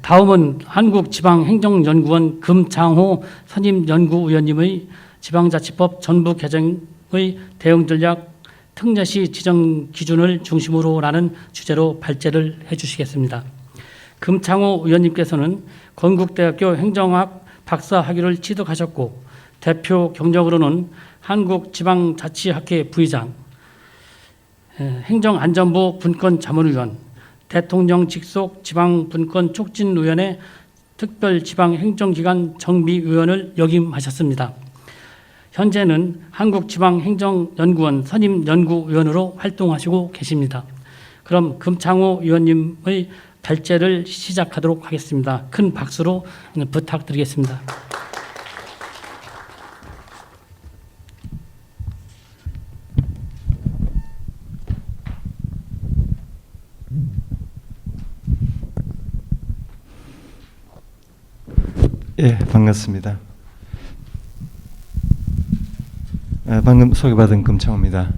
다음은 한국지방행정연구원 금창호 선임연구위원님의 지방자치법 전부 개정의 대응 전략 특례시 지정 기준을 중심으로 라는 주제로 발제를 해주시겠습니다. 금창호 의원님께서는 건국대학교 행정학 박사학위를 취득하셨고 대표 경력으로는 한국지방자치학회 부의장, 행정안전부 분권자문위원, 대통령 직속 지방분권촉진위원회 특별지방행정기관 정비위원을 역임하셨습니다. 현재는 한국지방행정연구원 선임연구위원으로 활동하시고 계십니다. 그럼 금창호 위원님의 발제를 시작하도록 하겠습니다. 큰 박수로 부탁드리겠습니다. 예, 반갑습니다. 방금 소개받은 금창호입니다.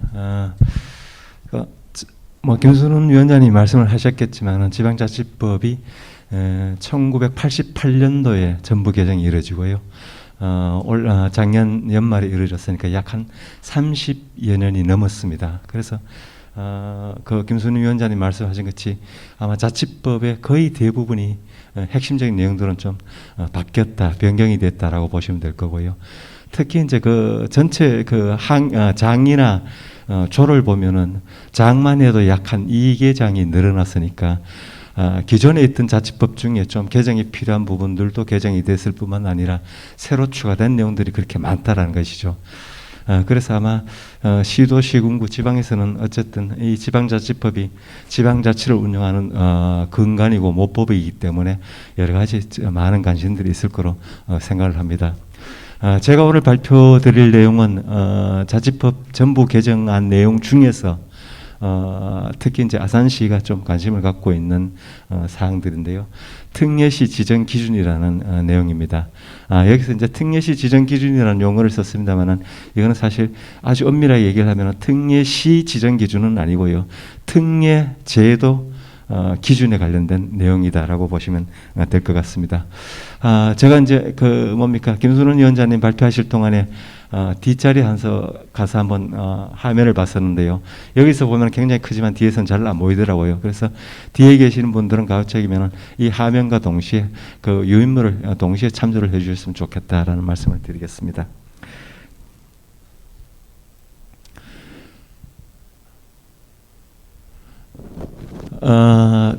김순훈 위원장님 말씀을 하셨겠지만 지방자치법이 1988년도에 전부 개정이 이루어지고요. 작년 연말에 이루어졌으니까 약 한 30여 년이 넘었습니다. 그래서 김순훈 위원장님 말씀하신 것이 아마 자치법의 거의 대부분이 핵심적인 내용들은 좀 바뀌었다, 변경이 됐다라고 보시면 될 거고요. 특히 이제 그 전체 장이나 조를 보면은 장만 해도 약 한 2개 장이 늘어났으니까 기존에 있던 자치법 중에 좀 개정이 필요한 부분들도 개정이 됐을 뿐만 아니라 새로 추가된 내용들이 그렇게 많다라는 것이죠. 그래서 아마 시도, 시군구, 지방에서는 어쨌든 이 지방자치법이 지방자치를 운영하는 근간이고 모법이기 때문에 여러 가지 많은 관심들이 있을 거로 생각을 합니다. 제가 오늘 발표드릴 내용은 자치법 전부 개정안 내용 중에서 특히 이제 아산시가 좀 관심을 갖고 있는 사항들인데요. 특례시 지정 기준이라는 내용입니다. 여기서 이제 특례시 지정 기준이라는 용어를 썼습니다만은 이거는 사실 아주 엄밀하게 얘기를 하면 특례시 지정 기준은 아니고요. 특례 제도 기준에 관련된 내용이다라고 보시면 될 것 같습니다. 제가 이제 김순훈 위원장님 발표하실 동안에 뒷자리 가서 한번 화면을 봤었는데요. 여기서 보면 굉장히 크지만 뒤에서는 잘 안 보이더라고요. 그래서 뒤에 계시는 분들은 가급적이면 이 화면과 동시에 그 유인물을 동시에 참조를 해주셨으면 좋겠다라는 말씀을 드리겠습니다.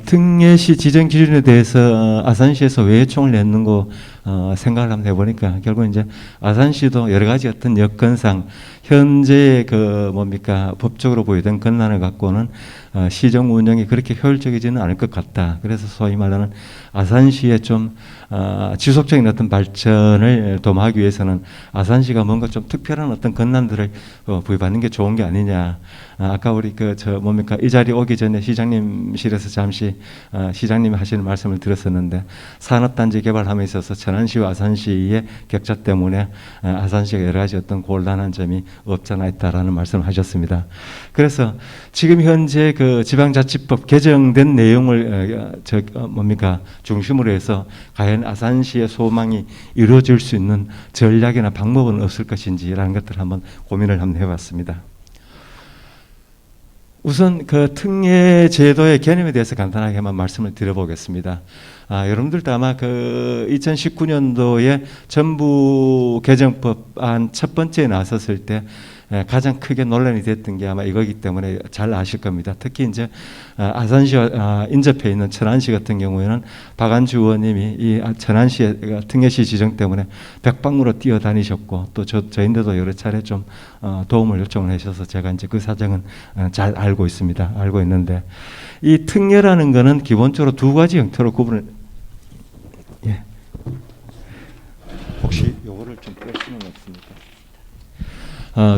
특례시 지정 기준에 대해서 아산시에서 왜 요청을 냈는 거 생각을 한번 해보니까 결국 이제 아산시도 여러 가지 어떤 여건상 현재 법적으로 보이던 권한을 갖고는 시정 운영이 그렇게 효율적이지는 않을 것 같다. 그래서 소위 말하는 아산시의 좀 지속적인 어떤 발전을 도모하기 위해서는 아산시가 뭔가 좀 특별한 어떤 권한들을 부여받는 게 좋은 게 아니냐. 아까 우리 이 자리 오기 전에 시장님실에서 잠시 시장님이 하시는 말씀을 들었었는데 산업단지 개발함에 있어서 천안시와 아산시의 격차 때문에 아산시가 여러 가지 어떤 곤란한 점이 없잖아 있다라는 말씀을 하셨습니다. 그래서 지금 현재 지방자치법 개정된 내용을 중심으로 해서 과연 아산시의 소망이 이루어질 수 있는 전략이나 방법은 없을 것인지라는 것들을 한번 고민을 한번 해봤습니다. 우선 특례 제도의 개념에 대해서 간단하게만 말씀을 드려보겠습니다. 여러분들도 아마 2019년도에 전부 개정법안 첫 번째에 나섰을 때 가장 크게 논란이 됐던 게 아마 이거기 때문에 잘 아실 겁니다. 특히 이제 아산시와 인접해 있는 천안시 같은 경우에는 박안주 의원님이 이 천안시의 특례시 지정 때문에 백방으로 뛰어다니셨고 또 저인데도 여러 차례 좀 도움을 요청을 하셔서 제가 이제 그 사정은 잘 알고 있습니다. 알고 있는데 이 특례라는 거는 기본적으로 두 가지 형태로 구분을 혹시 요거를 좀 뺄 수는 없습니까?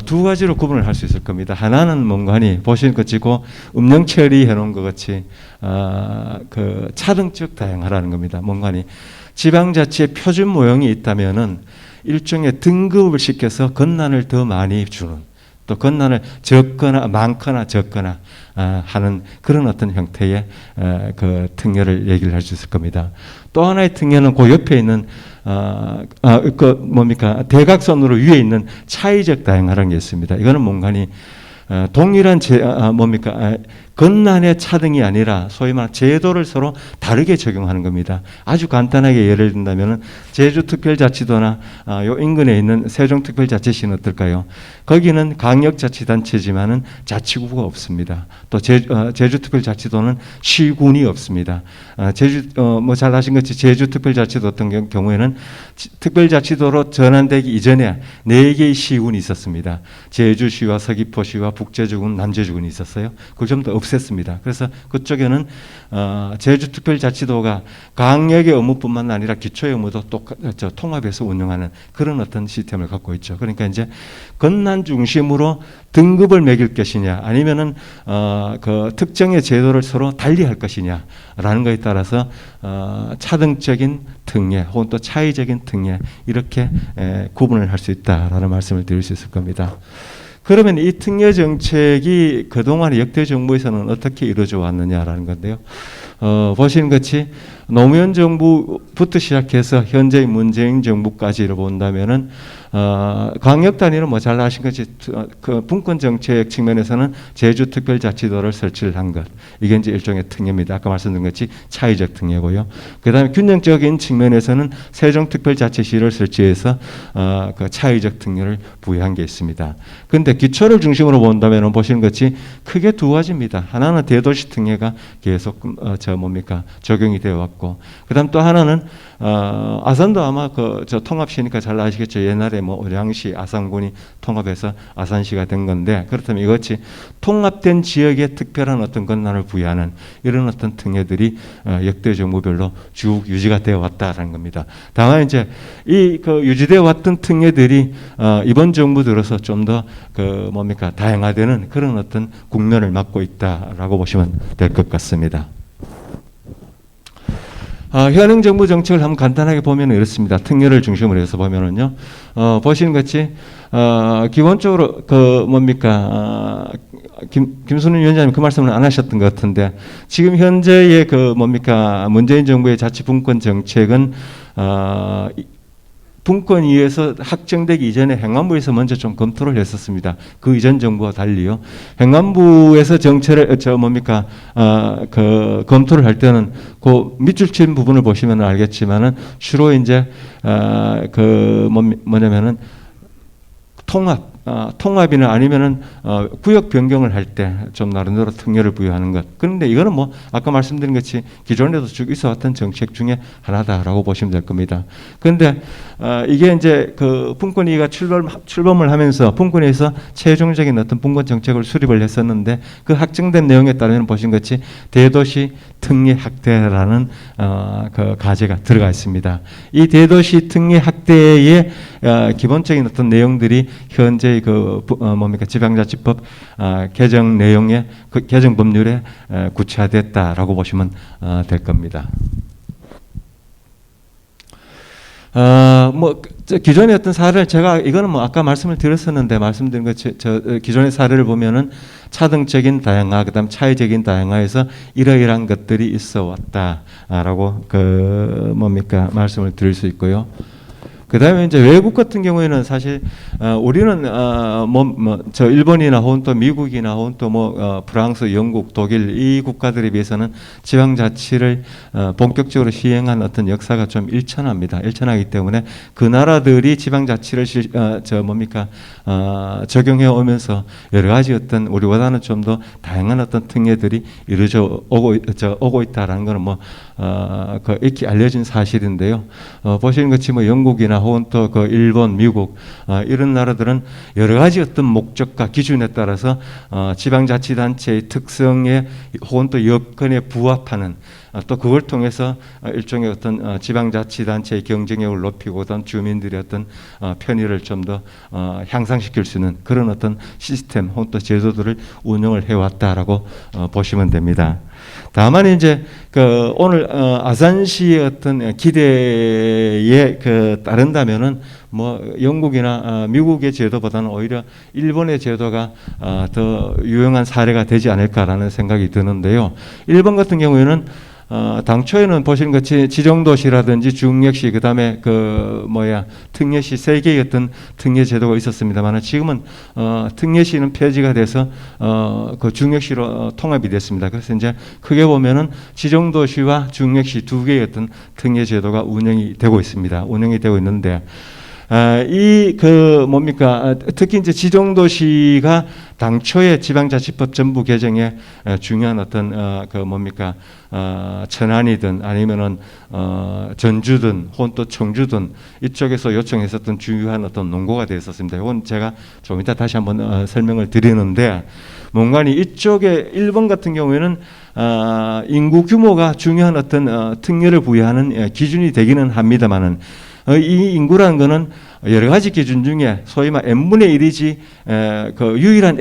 두 가지로 구분을 할 수 있을 겁니다. 하나는 뭔가니 보시는 것 치고 음영 처리해 놓은 것 같이 차등적 다양화라는 겁니다. 뭔가니 지방자치의 표준 모형이 있다면은 일종의 등급을 시켜서 권한을 더 많이 주는 또 권한을 적거나 많거나 적거나 하는 그런 어떤 형태의 그 특례를 얘기를 할 수 있을 겁니다. 또 하나의 특례는 그 옆에 있는 그 뭡니까 대각선으로 위에 있는 차이적 다양화라는 게 있습니다. 이거는 뭔가니 동일한 뭡니까 권한의 차등이 아니라 소위 말하는 제도를 서로 다르게 적용하는 겁니다. 아주 간단하게 예를 든다면 제주특별자치도나 요 인근에 있는 세종특별자치시는 어떨까요? 거기는 광역자치단체지만은 자치구가 없습니다. 또 제주특별자치도는 시군이 없습니다. 뭐 잘 아신 것처럼 제주특별자치도 어떤 경우에는 특별자치도로 전환되기 이전에 4개의 시군이 있었습니다. 제주시와 서귀포시와 북제주군, 남제주군이 있었어요. 그걸 좀 더 없앴습니다. 그래서 그쪽에는 제주특별자치도가 강력의 업무뿐만 아니라 기초의 업무도 통합해서 운영하는 그런 어떤 시스템을 갖고 있죠. 그러니까 이제 권한 중심으로 등급을 매길 것이냐, 아니면은 그 특정의 제도를 서로 달리할 것이냐라는 것에 따라서 차등적인 특례 혹은 또 차이적인 특례 이렇게 구분을 할 수 있다라는 말씀을 드릴 수 있을 겁니다. 그러면 이 특례 정책이 그동안 역대 정부에서는 어떻게 이루어져 왔느냐라는 건데요. 보시는 것이 노무현 정부부터 시작해서 현재의 문재인 정부까지를 본다면은 광역 단위는 뭐 잘 아신 것이 그 분권 정책 측면에서는 제주특별자치도를 설치를 한 것, 이게 이제 일종의 특례입니다. 아까 말씀드린 것이 차이적 특례고요. 그다음에 균형적인 측면에서는 세종특별자치시를 설치해서 그 차이적 특례를 부여한 게 있습니다. 그런데 기초를 중심으로 본다면 보시는 것이 크게 두 가지입니다. 하나는 대도시 특례가 계속 적용이 되어 왔고, 그다음 또 하나는 아산도 아마 저 통합시니까 잘 아시겠죠. 옛날에 뭐 의량시, 아산군이 통합해서 아산시가 된 건데, 그렇다면 이것이 통합된 지역에 특별한 어떤 권한을 부여하는 이런 어떤 특례들이 역대 정부별로 쭉 유지가 되어 왔다라는 겁니다. 다만 이제 이 유지되어 왔던 특례들이 이번 정부 들어서 좀 더 다양화되는 그런 어떤 국면을 맞고 있다라고 보시면 될 것 같습니다. 현행 정부 정책을 한번 간단하게 보면 이렇습니다. 특례를 중심으로 해서 보면은요, 보시는 것이 기본적으로 김순우 위원장님 그 말씀을 안 하셨던 것 같은데, 지금 현재의 문재인 정부의 자치분권 정책은 분권위 에서 확정되기 이전에 행안부에서 먼저 좀 검토를 했었습니다. 그 이전 정부와 달리요. 행안부에서 정책을 검토를 할 때는 그 밑줄 친 부분을 보시면 알겠지만은 주로 이제 뭐냐면은 통합이나 아니면은 구역 변경을 할 때 좀 나름대로 특례를 부여하는 것. 그런데 이거는 뭐 아까 말씀드린 것이 기존에도 쭉 있어왔던 정책 중에 하나다라고 보시면 될 겁니다. 그런데 이게 이제 분권위가 출범을 하면서 분권위에서 최종적인 어떤 분권 정책을 수립을 했었는데, 그 확정된 내용에 따르면 보신 것이 대도시 특례 확대라는 과제가 들어가 있습니다. 이 대도시 특례 확대의 기본적인 어떤 내용들이 현재 지방자치법 개정 내용의 개정 법률에 구체화됐다라고 보시면 될 겁니다. 기존의 어떤 사례를 제가 이거는 아까 말씀을 드렸었는데, 말씀드린 것 기존의 사례를 보면은 차등적인 다양화, 그다음 차이적인 다양화에서 이러이러한 것들이 있어 왔다라고 말씀을 드릴 수 있고요. 그 다음에 이제 외국 같은 경우에는 사실 우리는 일본이나 혹은 또 미국이나 혹은 또 프랑스, 영국, 독일 이 국가들에 비해서는 지방자치를 본격적으로 시행한 어떤 역사가 좀 일천합니다. 일천하기 때문에 그 나라들이 지방자치를 적용해 오면서 여러 가지 어떤 우리보다는 좀 더 다양한 어떤 특례들이 이루어져 오고 있다라는 것은 익히 알려진 사실인데요. 보시는 것이 영국이나 혹은 또 일본, 미국 이런 나라들은 여러 가지 어떤 목적과 기준에 따라서 지방자치단체의 특성에 혹은 또 여건에 부합하는 또 그걸 통해서 일종의 어떤 지방자치단체의 경쟁력을 높이고 어떤 주민들의 어떤 편의를 좀 더 향상시킬 수 있는 그런 어떤 시스템 혹은 또 제도들을 운영을 해왔다라고 보시면 됩니다. 다만 이제 그 오늘 아산시의 어떤 기대에 그 따른다면은 뭐 영국이나 미국의 제도보다는 오히려 일본의 제도가 더 유용한 사례가 되지 않을까라는 생각이 드는데요. 일본 같은 경우에는 당초에는 보시는 것이 지정도시라든지 중력시 그다음에 특례시 세 개의 어떤 특례 제도가 있었습니다만 지금은 특례시는 폐지가 돼서 그 중력시로 통합이 됐습니다. 그래서 이제 크게 보면은 지정도시와 중력시 두 개의 어떤 특례 제도가 운영이 되고 있습니다. 운영이 되고 있는데 특히 이제 지정도시가 당초에 지방자치법 전부 개정에 중요한 어떤 천안이든 아니면은 전주든 혹은 또 청주든 이쪽에서 요청했었던 중요한 어떤 논거가 되었었습니다. 이건 제가 좀 이따 다시 한번 설명을 드리는데 뭔가니 이쪽에 일본 같은 경우에는 인구 규모가 중요한 어떤 특례를 부여하는 기준이 되기는 합니다만은 이 인구라는 것은 여러 가지 기준 중에 소위 말 n분의 1이지 그 유일한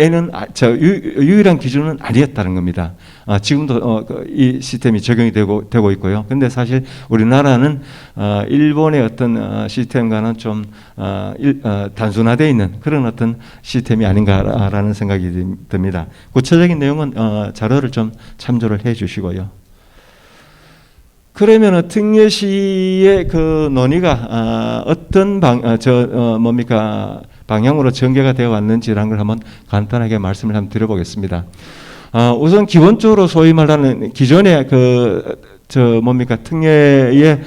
유일한 기준은 아니었다는 겁니다. 지금도 이 시스템이 적용이 되고 있고요. 근데 사실 우리나라는 일본의 어떤 시스템과는 좀 단순화되어 있는 그런 어떤 시스템이 아닌가라는 생각이 듭니다. 구체적인 내용은 자료를 좀 참조를 해 주시고요. 그러면 특례시의 그 논의가 어떤 방향으로 전개가 되어 왔는지라는 걸 한번 간단하게 말씀을 한번 드려보겠습니다. 우선 기본적으로 소위 말하는 기존의 특례의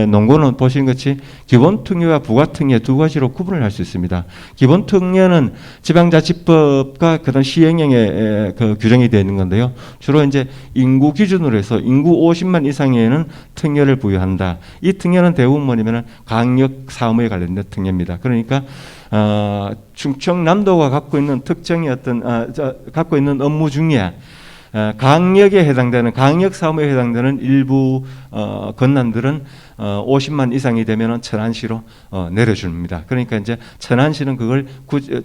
논거는 보신 것이 기본 특례와 부가 특례 두 가지로 구분을 할 수 있습니다. 기본 특례는 지방자치법과 그다음 시행령에 규정이 되어 있는 건데요. 주로 이제 인구 기준으로 해서 인구 50만 이상에는 특례를 부여한다. 이 특례는 대부분 뭐냐면은 강력 사무에 관련된 특례입니다. 그러니까 충청남도가 갖고 있는 특정의 갖고 있는 업무 중에 강력에 해당되는 강력 사무에 해당되는 일부 건난들은 50만 이상이 되면은 천안시로 내려줍니다. 그러니까 이제 천안시는 그걸 굳이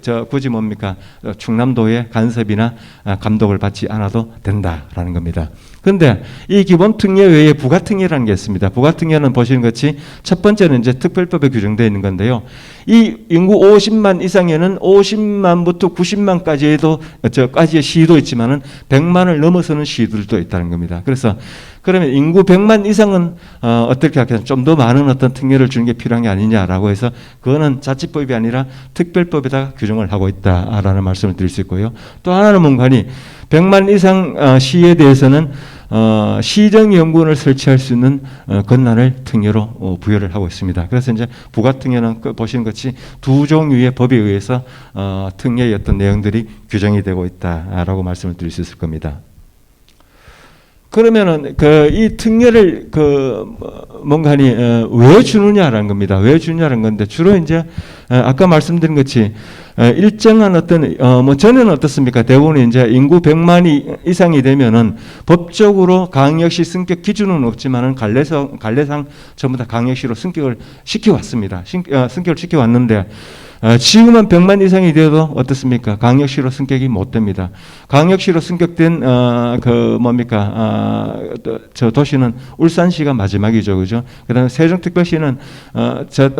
충남도의 간섭이나 감독을 받지 않아도 된다라는 겁니다. 그런데 이 기본 특례 외에 부가 특례라는 게 있습니다. 부가 특례는 보시는 것이 첫 번째는 이제 특별법에 규정되어 있는 건데요. 이 인구 50만 이상에는 50만부터 90만까지의 까지의 시도 있지만은 100만을 넘어서는 시들도 있다는 겁니다. 그래서 그러면 인구 100만 이상은 어떻게 할까요? 좀 더 많은 어떤 특례를 주는 게 필요한 게 아니냐라고 해서 그거는 자치법이 아니라 특별법에다가 규정을 하고 있다라는 말씀을 드릴 수 있고요. 또 하나는 뭔가니 100만 이상 시에 대해서는 시정연구원을 설치할 수 있는 권한을 특례로 부여를 하고 있습니다. 그래서 이제 부가특례는 보시는 것이 두 종류의 법에 의해서 특례의 어떤 내용들이 규정이 되고 있다라고 말씀을 드릴 수 있을 겁니다. 그러면은 이 특례를 왜 주느냐라는 겁니다. 왜 주느냐라는 건데 주로 이제 아까 말씀드린 것이 일정한 어떤 전에는 어떻습니까? 대부분 이제 인구 100만 이상이 되면은 법적으로 강력시 승격 기준은 없지만은 관례상 전부 다 강력시로 승격을 시켜왔습니다. 승격을 시켜왔는데 지금은 100만 이상이 되어도 어떻습니까? 강력시로 승격이 못 됩니다. 강력시로 승격된 저 도시는 울산시가 마지막이죠, 그죠? 그다음에 세종특별시는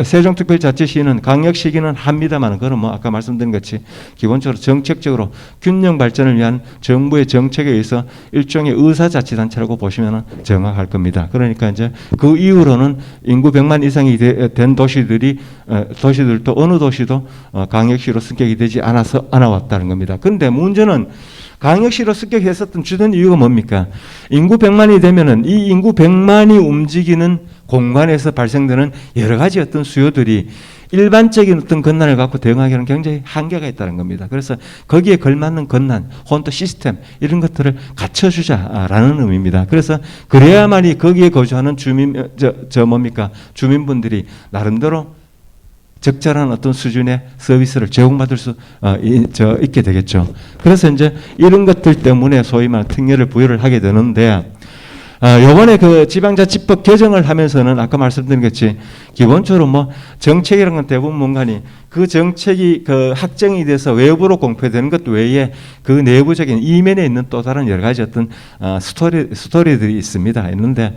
세종특별자치시는 강력시기는 합니다만, 그건 아까 말씀드린 것이 기본적으로 정책적으로 균형 발전을 위한 정부의 정책에 의해서 일종의 의사자치단체라고 보시면 정확할 겁니다. 그러니까 이제 그 이후로는 인구 100만 이상이 된 도시들도 어느 도시도 강력시로 승격이 되지 않아왔다는 겁니다. 그런데 문제는 강력시로 승격했었던 주된 이유가 뭡니까? 인구 100만이 되면은 이 인구 100만이 움직이는 공간에서 발생되는 여러 가지 어떤 수요들이 일반적인 어떤 권한을 갖고 대응하기에는 굉장히 한계가 있다는 겁니다. 그래서 거기에 걸맞는 권한, 혹은 또 시스템 이런 것들을 갖춰주자라는 의미입니다. 그래서 그래야만이 거기에 거주하는 주민분들이 나름대로 적절한 어떤 수준의 서비스를 제공받을 수 있게 되겠죠. 그래서 이제 이런 것들 때문에 소위 말하는 특례를 부여를 하게 되는데, 요번에 지방자치법 개정을 하면서는 아까 말씀드린 것이 기본적으로 정책이라는 건 대부분 뭔가니 그 정책이 그 확정이 돼서 외부로 공표되는 것 외에 그 내부적인 이면에 있는 또 다른 여러 가지 어떤 스토리들이 있습니다. 있는데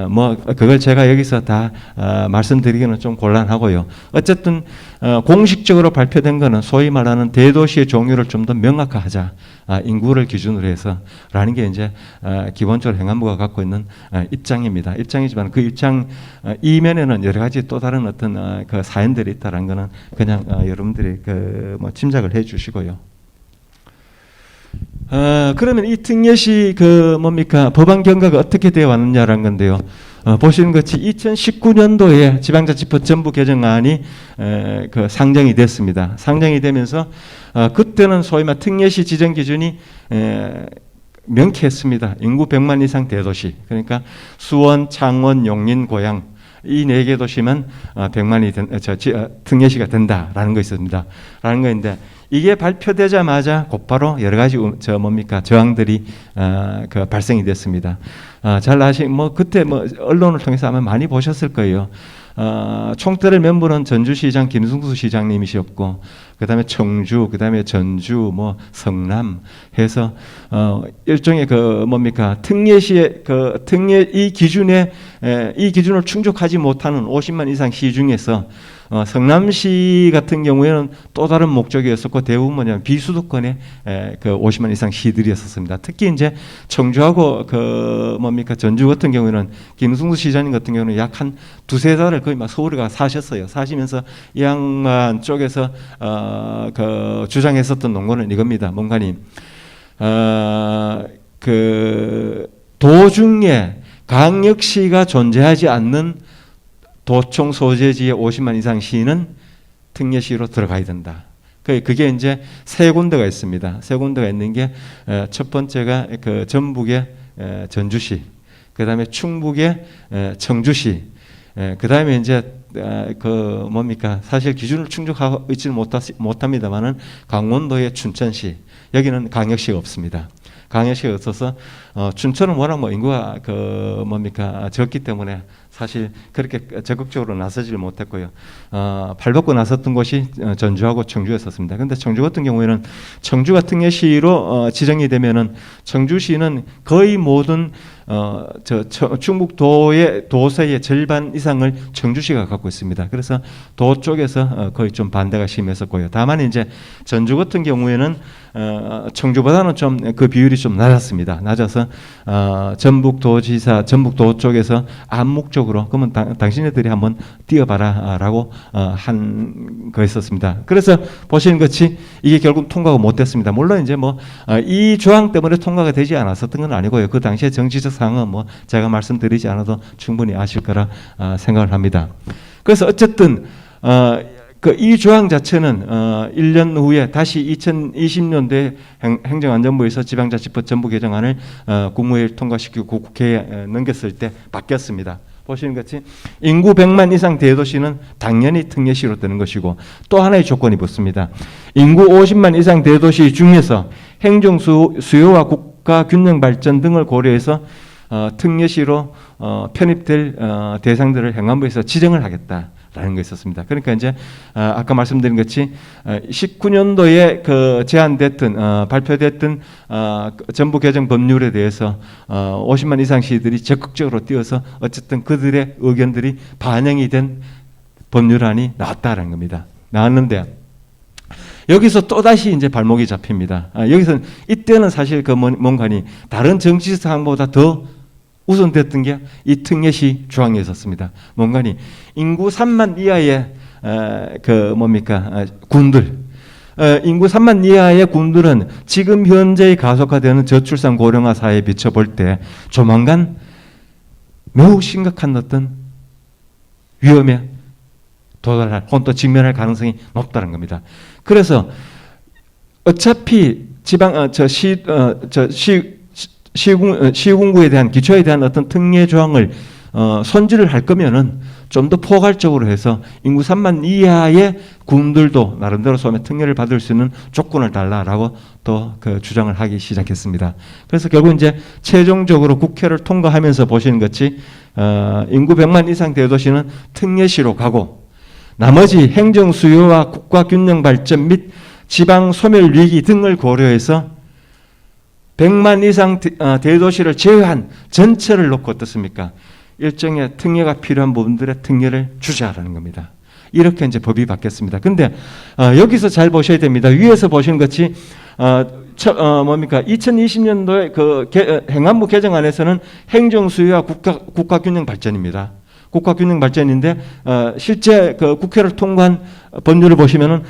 뭐 그걸 제가 여기서 다 말씀드리기는 좀 곤란하고요. 어쨌든 공식적으로 발표된 거는 소위 말하는 대도시의 종류를 좀 더 명확화하자, 인구를 기준으로 해서라는 게 이제 기본적으로 행안부가 갖고 있는 입장입니다. 입장이지만 그 입장 이면에는 여러 가지 또 다른 어떤 그 사연들이 있다라는 거는 그냥 여러분들이 그 뭐 짐작을 해주시고요. 그러면 이 특례시 그 뭡니까 법안 경과가 어떻게 되어 왔느냐라는 건데요. 보시는 것이 2019년도에 지방자치법 전부 개정안이 그 상정이 됐습니다. 상정이 되면서 그때는 소위 말 특례시 지정 기준이 명쾌했습니다. 인구 100만 이상 대도시, 그러니까 수원, 창원, 용인, 고양 이 4개 도시만 100만이 특례시가 된다라는 거 있습니다. 라는 거인데 이게 발표되자마자 곧바로 여러 가지 저항들이 그 발생이 됐습니다. 잘 뭐 그때 뭐 언론을 통해서 아마 많이 보셨을 거예요. 총대를 면부는 전주시장 김승수 시장님이셨고, 그다음에 청주, 그다음에 전주, 뭐 성남 해서 일종의 그 뭡니까 특례시의 그 특례 이 기준을 충족하지 못하는 50만 이상 시 중에서 성남시 같은 경우에는 또 다른 목적이었었고 대부분 뭐냐면 비수도권의 그 50만 이상 시들이었었습니다. 특히 이제 청주하고 그 뭡니까 전주 같은 경우에는 김승수 시장님 같은 경우는 약 한 두세 달을 거의 막 서울에 가 사셨어요. 사시면서 이 양반 쪽에서 그 주장했었던 논거는 이겁니다. 뭔가니 그 도중에 광역시가 존재하지 않는 도청 소재지의 50만 이상 시는 특례시로 들어가야 된다. 그게 이제 세 군데가 있습니다. 세 군데가 있는 게 첫 번째가 그 전북의 전주시, 그 다음에 충북의 청주시, 그 다음에 이제 그 뭡니까 사실 기준을 충족하고 있지는 못합니다만은 강원도의 춘천시, 여기는 광역시가 없습니다. 광역시가 없어서 춘천은 워낙 뭐 인구가 그 뭡니까 적기 때문에 사실 그렇게 적극적으로 나서지를 못했고요. 발벗고 나섰던 곳이 전주하고 청주였었습니다. 그런데 청주 같은 경우에는 청주가 특례시로 지정이 되면은 청주시는 거의 모든 충북도의 도서의 절반 이상을 청주시가 갖고 있습니다. 그래서 도 쪽에서 거의 좀 반대가 심했었고요. 다만 이제 전주 같은 경우에는 청주보다는 좀 그 비율이 좀 낮았습니다. 낮아서 전북도지사 전북도 쪽에서 암묵적으로 그러면 당신네들이 한번 뛰어봐라라고 한 거였었습니다. 그래서 보시는 것이 이게 결국 통과가 못됐습니다. 물론 이제 뭐 이 조항 때문에 통과가 되지 않았었던 건 아니고요. 그 당시에 정치적 상황은 뭐 제가 말씀드리지 않아도 충분히 아실 거라 생각을 합니다. 그래서 어쨌든 그 이 조항 자체는 1년 후에 다시 2020년도에 행정안전부에서 지방자치법 전부 개정안을 국무회의를 통과시키고 국회에 넘겼을 때 바뀌었습니다. 보시는 것이 인구 100만 이상 대도시는 당연히 특례시로 되는 것이고, 또 하나의 조건이 붙습니다. 인구 50만 이상 대도시 중에서 행정 수요와 국가 균형 발전 등을 고려해서 특례시로 편입될 대상들을 행안부에서 지정을 하겠다라는 게 있었습니다. 그러니까 이제 아까 말씀드린 것이 19년도에 그 제안됐던 발표됐던 전부 개정 법률에 대해서 50만 이상 시들이 적극적으로 뛰어서 어쨌든 그들의 의견들이 반영이 된 법률안이 나왔다는 겁니다. 나왔는데 여기서 또다시 이제 발목이 잡힙니다. 여기서는 이때는 사실 그 뭔가니 다른 정치 사항보다 더 우선됐던 게 이 특례시 조항이었습니다. 뭔가니 인구 3만 이하의 그 뭡니까 군들, 인구 3만 이하의 군들은 지금 현재 가속화되는 저출산 고령화 사회에 비춰볼 때 조만간 매우 심각한 어떤 위험에 도달할 혹은 또 직면할 가능성이 높다는 겁니다. 그래서 어차피 시군구에 대한 기초에 대한 어떤 특례 조항을 손질을 할 거면은 좀 더 포괄적으로 해서 인구 3만 이하의 군들도 나름대로 소매 특례를 받을 수 있는 조건을 달라라고 또 그 주장을 하기 시작했습니다. 그래서 결국 이제 최종적으로 국회를 통과하면서 보시는 것이 인구 100만 이상 대도시는 특례시로 가고, 나머지 행정 수요와 국가 균형 발전 및 지방 소멸 위기 등을 고려해서 100만 이상 대도시를 제외한 전체를 놓고 어떻습니까? 일정의 특례가 필요한 부분들의 특례를 주자라는 겁니다. 이렇게 이제 법이 바뀌었습니다. 근데 여기서 잘 보셔야 됩니다. 위에서 보시는 것이 뭡니까? 2020년도에 그 행안부 개정안에서는 행정 수요와 국가 균형 발전입니다. 국가 균형 발전인데 실제 그 국회를 통과한 법률을 보시면은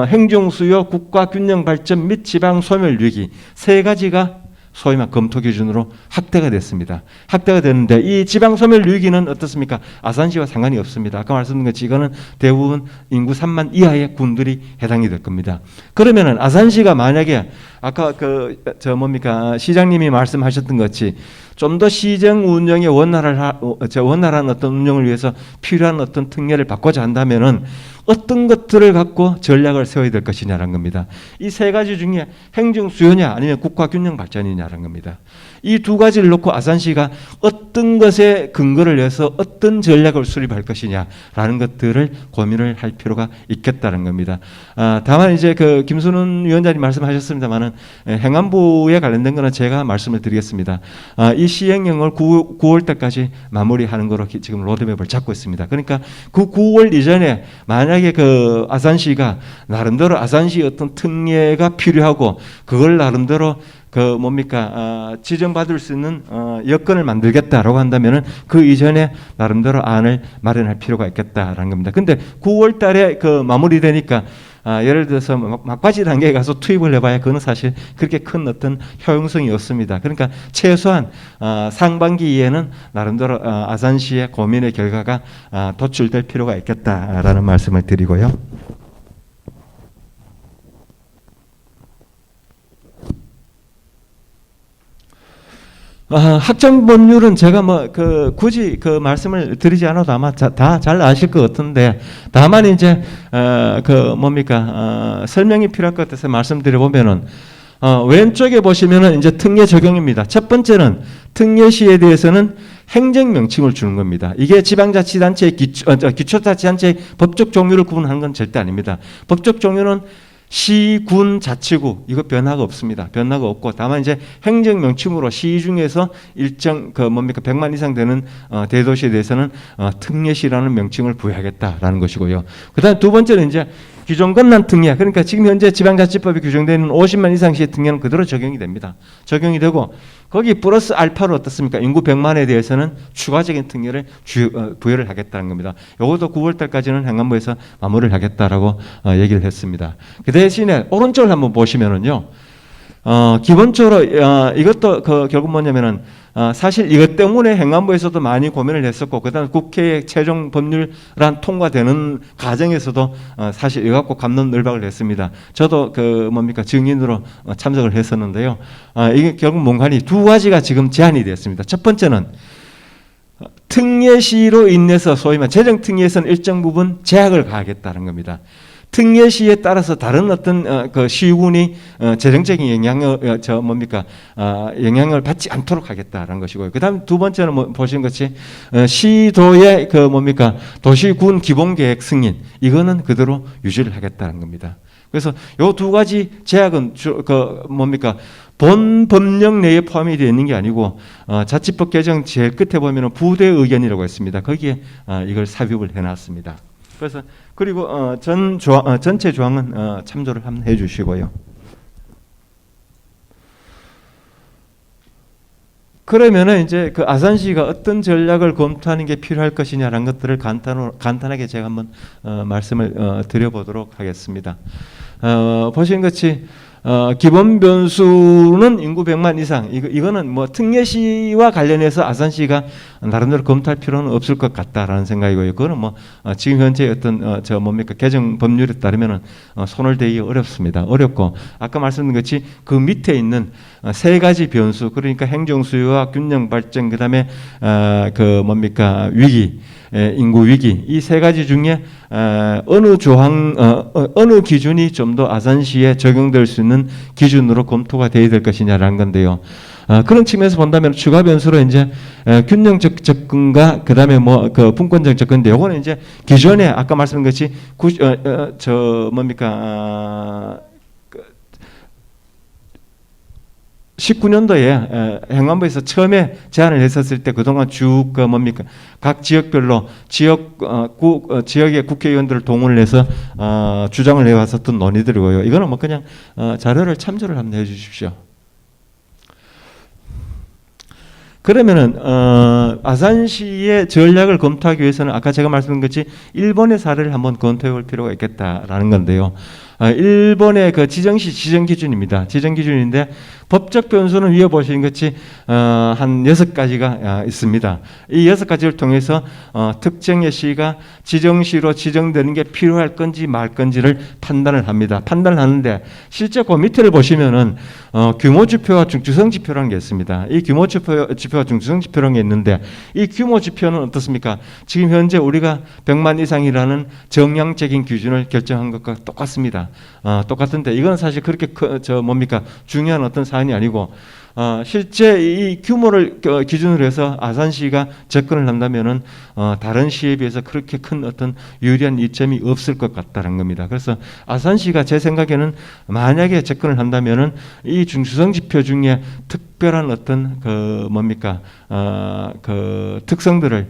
행정 수요, 국가 균형 발전 및 지방 소멸 위기 세 가지가 소위 말 검토 기준으로 확대가 됐습니다. 확대가 됐는데 이 지방 소멸 위기는 어떻습니까? 아산시와 상관이 없습니다. 아까 말씀드린 것이 이거는 대부분 인구 3만 이하의 군들이 해당이 될 겁니다. 그러면은 아산시가 만약에 아까 시장님이 말씀하셨던 것이 좀 더 시정 운영의 원활한 어떤 운영을 위해서 필요한 어떤 특례를 바꾸자 한다면은 어떤 것들을 갖고 전략을 세워야 될 것이냐라는 겁니다. 이 세 가지 중에 행정 수요냐 아니면 국가 균형 발전이냐라는 겁니다. 이 두 가지를 놓고 아산시가 어떤 것에 근거를 해서 어떤 전략을 수립할 것이냐라는 것들을 고민을 할 필요가 있겠다는 겁니다. 다만 이제 그 김순훈 위원장님 말씀하셨습니다만은 행안부에 관련된 거는 제가 말씀을 드리겠습니다. 이 시행령을 9월 때까지 마무리하는 거로 지금 로드맵을 잡고 있습니다. 그러니까 그 9월 이전에 만약에 그 아산시가 나름대로 아산시 어떤 특례가 필요하고 그걸 나름대로 지정받을 수 있는 여건을 만들겠다라고 한다면은 그 이전에 나름대로 안을 마련할 필요가 있겠다라는 겁니다. 근데 9월 달에 그 마무리되니까 예를 들어서 막바지 단계에 가서 투입을 해봐야 그건 사실 그렇게 큰 어떤 효용성이 없습니다. 그러니까 최소한 상반기에는 나름대로 아산시의 고민의 결과가 도출될 필요가 있겠다라는 말씀을 드리고요. 학정법률은 제가 굳이 그 말씀을 드리지 않아도 아마 다 잘 아실 것 같은데, 다만 이제, 설명이 필요할 것 같아서 말씀드려보면은, 왼쪽에 보시면은 이제 특례 적용입니다. 첫 번째는 특례 시에 대해서는 행정명칭을 주는 겁니다. 이게 지방자치단체의 기초자치단체의 법적 종류를 구분하는 건 절대 아닙니다. 법적 종류는 시, 군, 자치구 이거 변화가 없습니다. 변화가 없고 다만 이제 행정 명칭으로 시 중에서 일정 100만 이상 되는 대도시에 대해서는 특례시라는 명칭을 부여하겠다라는 것이고요. 그다음 두 번째는 이제 규정 권난 특례, 그러니까 지금 현재 지방자치법에 규정되는 50만 이상 시의 특례는 그대로 적용이 됩니다. 적용이 되고 거기 플러스 알파로 어떻습니까? 인구 100만에 대해서는 추가적인 특례를 부여를 하겠다는 겁니다. 이것도 9월 달까지는 행안부에서 마무리를 하겠다라고 얘기를 했습니다. 그 대신에 오른쪽을 한번 보시면은요. 기본적으로 이것도 결국 뭐냐면은 사실 이것 때문에 행안부에서도 많이 고민을 했었고 그다음에 국회의 최종 법률안 통과되는 과정에서도 사실 이거 갖고 갑론을박을 했습니다. 저도 증인으로 참석을 했었는데요. 이게 결국 뭔가니 두 가지가 지금 제한이 되었습니다. 첫 번째는 특례시로 인해서 소위 말 재정 특례에서는 일정 부분 제약을 가하겠다는 겁니다. 특례시에 따라서 다른 어떤 시군이 재정적인 영향을 받지 않도록 하겠다라는 것이고요. 그다음 두 번째는 보신 것이 시도의 도시군 기본계획 승인 이거는 그대로 유지를 하겠다는 겁니다. 그래서 요 두 가지 제약은 본 법령 내에 포함이 되어 있는 게 아니고 자치법 개정 제일 끝에 보면은 부대 의견이라고 했습니다. 거기에 이걸 삽입을 해놨습니다. 그래서 그리고 전체 조항은 참조를 한번 해주시고요. 그러면은 이제 그 아산시가 어떤 전략을 검토하는 게 필요할 것이냐라는 것들을 간단하게 제가 한번 말씀을 드려보도록 하겠습니다. 보신 것이 기본 변수는 인구 100만 이상. 이거는 특례시와 관련해서 아산시가 나름대로 검토할 필요는 없을 것 같다라는 생각이고요. 그거는 지금 현재 어떤 개정 법률에 따르면은 손을 대기 어렵습니다. 어렵고 아까 말씀드린 것이 그 밑에 있는 세 가지 변수, 그러니까 행정 수요와 균형 발전, 그다음에 위기. 인구 위기 이 세 가지 중에 어느 기준이 좀 더 아산시에 적용될 수 있는 기준으로 검토가 돼야 될 것이냐라는 건데요. 그런 측면에서 본다면 추가 변수로 이제 균형적 접근과 그다음에 뭐 그 분권적 접근인데 요거는 이제 기존에 아까 말씀드린 것이 저 뭡니까 19년도에 행안부에서 처음에 제안을 했었을 때 그동안 쭉 그 뭡니까 각 지역별로 지역의 국회의원들을 동원을 해서 주장을 해왔었던 논의들이고요. 이거는 뭐 그냥 자료를 참조를 한번 해주십시오. 그러면은 아산시의 전략을 검토하기 위해서는 아까 제가 말씀드린 것이 일본의 사례를 한번 검토해 볼 필요가 있겠다라는 건데요. 일본의 그 지정시 지정 기준입니다. 지정 기준인데 법적 변수는 위에 보시는 것이 한 6가지가 있습니다. 이 6가지를 통해서 특정의 시가 지정시로 지정되는 게 필요할 건지 말 건지를 판단을 합니다. 판단을 하는데 실제 그 밑에를 보시면은 규모 지표와 중추성 지표라는 게 있습니다. 이 규모 지표와 중추성 지표라는 게 있는데 이 규모 지표는 어떻습니까? 지금 현재 우리가 100만 이상이라는 정량적인 기준을 결정한 것과 똑같습니다. 똑같은데 이건 사실 그렇게 뭡니까 중요한 어떤 사안이 아니고 실제 이 규모를 기준으로 해서 아산시가 접근을 한다면은 다른 시에 비해서 그렇게 큰 어떤 유리한 이점이 없을 것 같다는 겁니다. 그래서 아산시가 제 생각에는 만약에 접근을 한다면은 이 중추성 지표 중에 특별한 어떤 그 뭡니까 그 특성들을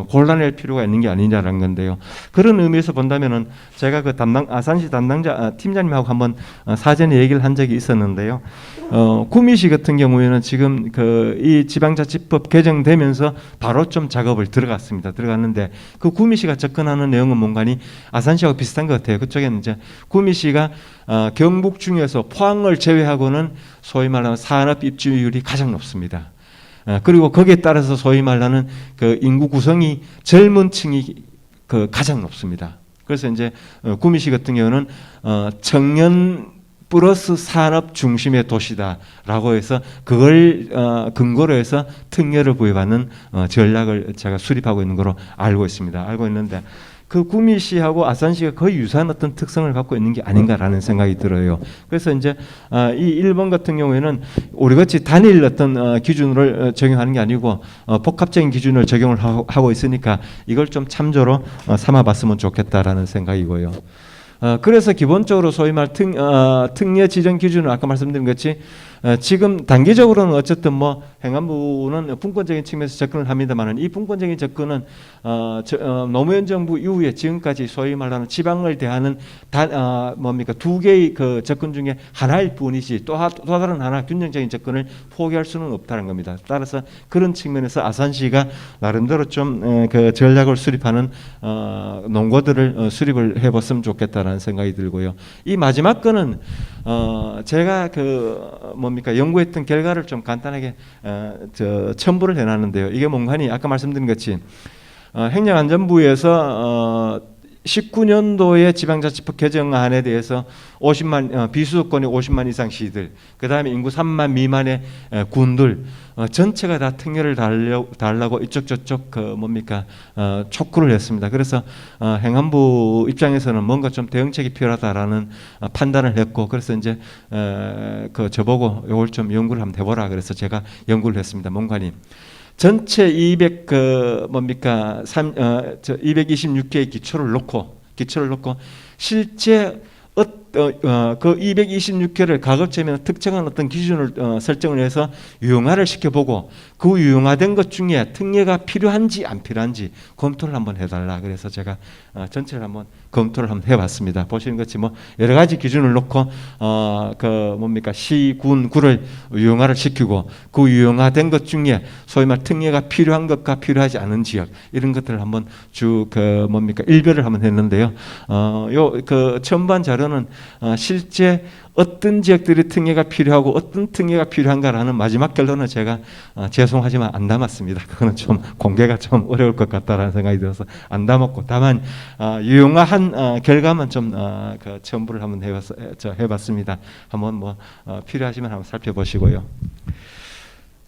골라낼 필요가 있는 게 아니냐라는 건데요. 그런 의미에서 본다면은 제가 그 아산시 담당자 팀장님하고 한번 사전에 얘기를 한 적이 있었는데요. 구미시 같은 경우에는 지금 그 이 지방자치법 개정되면서 바로 좀 작업을 들어갔는데 그 구미시가 접근하는 내용은 뭔가니 아산시하고 비슷한 것 같아요. 그쪽에는 이제 구미시가 경북 중에서 포항을 제외하고는 소위 말하는 산업 입주율이 가장 높습니다. 그리고 거기에 따라서 소위 말하는 그 인구 구성이 젊은 층이 그 가장 높습니다. 그래서 이제 구미시 같은 경우는 청년 플러스 산업 중심의 도시다라고 해서 그걸 근거로 해서 특례를 부여받는 전략을 제가 수립하고 있는 거로 알고 있습니다. 알고 있는데 그 구미시하고 아산시가 거의 유사한 어떤 특성을 갖고 있는 게 아닌가라는 생각이 들어요. 그래서 이제 이 일본 같은 경우에는 우리같이 단일 어떤 기준을 적용하는 게 아니고 복합적인 기준을 적용을 하고 있으니까 이걸 좀 참조로 삼아봤으면 좋겠다라는 생각이고요. 그래서 기본적으로 소위 말 특례 지정 기준은 아까 말씀드린 것이 지금 단기적으로는 어쨌든 뭐 행안부는 분권적인 측면에서 접근을 합니다만은 이 분권적인 접근은 노무현 정부 이후에 지금까지 소위 말하는 지방을 대하는 뭡니까 두 개의 그 접근 중에 하나일 뿐이지 또 다른 하나 균형적인 접근을 포기할 수는 없다는 겁니다. 따라서 그런 측면에서 아산시가 나름대로 좀 그 전략을 수립하는 논거들을 수립을 해봤으면 좋겠다라는 생각이 들고요. 이 마지막 거는 제가 그 뭡니까 연구했던 결과를 좀 간단하게 첨부를 해놨는데요. 이게 뭔가니 아까 말씀드린 것이 행정안전부에서 19년도에 지방자치법 개정안에 대해서 50만 비수도권이 50만 이상 시들, 그 다음에 인구 3만 미만의 군들 전체가 다 특례를 달라고 이쪽 저쪽 그 뭡니까 촉구를 했습니다. 그래서 행안부 입장에서는 뭔가 좀 대응책이 필요하다라는 판단을 했고, 그래서 이제 그 저보고 이걸 좀 연구를 한번 해보라 그래서 제가 연구를 했습니다. 뭔가니 전체 226개의 기초를 놓고 실제 그 226회를 가급적이면 특정한 어떤 기준을 설정을 해서 유형화를 시켜보고 그 유형화된 것 중에 특례가 필요한지 안 필요한지 검토를 한번 해달라. 그래서 제가 전체를 한번 검토를 한번 해봤습니다. 보시는 것이 뭐 여러 가지 기준을 놓고 그 뭡니까 시, 군, 구를 유형화를 시키고 그 유형화된 것 중에 소위 말 특례가 필요한 것과 필요하지 않은 지역 이런 것들을 한번 쭉 그 뭡니까 일별을 한번 했는데요. 요 그 첨부한 자료는 실제 어떤 지역들이 특례가 필요하고 어떤 특례가 필요한가라는 마지막 결론은 제가 죄송하지만 안 담았습니다. 그거는 좀 공개가 좀 어려울 것 같다라는 생각이 들어서 안 담았고, 다만 유용한 결과만 좀 그 첨부를 한번 해봤습니다. 한번 뭐 필요하시면 한번 살펴보시고요.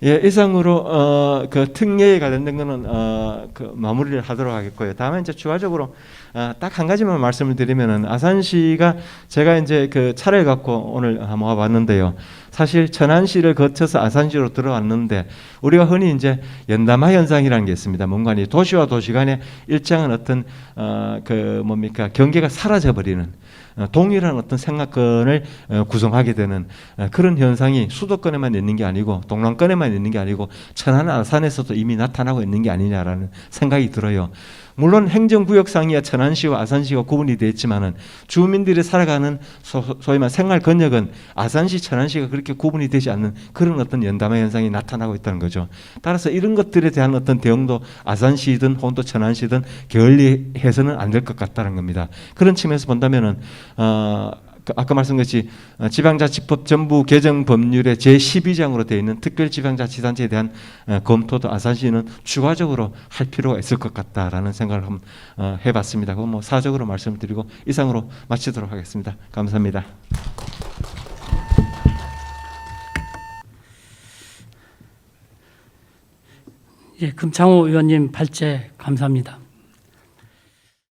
예, 이상으로 그 특례에 관련된 거는 그 마무리를 하도록 하겠고요. 다음에 이제 추가적으로 딱 한 가지만 말씀을 드리면은 아산시가 제가 이제 그 차를 갖고 오늘 한번 와봤는데요. 사실 천안시를 거쳐서 아산시로 들어왔는데 우리가 흔히 이제 연담화 현상이라는 게 있습니다. 뭔가 이 도시와 도시 간의 일정한 어떤 경계가 사라져 버리는 동일한 어떤 생각권을 구성하게 되는 그런 현상이 수도권에만 있는 게 아니고 동남권에만 있는 게 아니고 천안 아산에서도 이미 나타나고 있는 게 아니냐라는 생각이 들어요. 물론 행정구역상이야 천안시와 아산시가 구분이 되어 있지만은 주민들이 살아가는 소위 말 생활 권역은 아산시, 천안시가 그렇게 구분이 되지 않는 그런 어떤 연담화 현상이 나타나고 있다는 거죠. 따라서 이런 것들에 대한 어떤 대응도 아산시든 혹은 또 천안시든 게을리해서는 안 될 것 같다는 겁니다. 그런 측면에서 본다면은 아까 말씀드렸듯이 지방자치법 전부 개정 법률의 제12장으로 되어 있는 특별지방자치단체에 대한 검토도 아산시는 추가적으로 할 필요가 있을 것 같다라는 생각을 한번 해봤습니다. 그건 뭐 사적으로 말씀드리고 이상으로 마치도록 하겠습니다. 감사합니다. 예, 금창호 의원님 발제 감사합니다.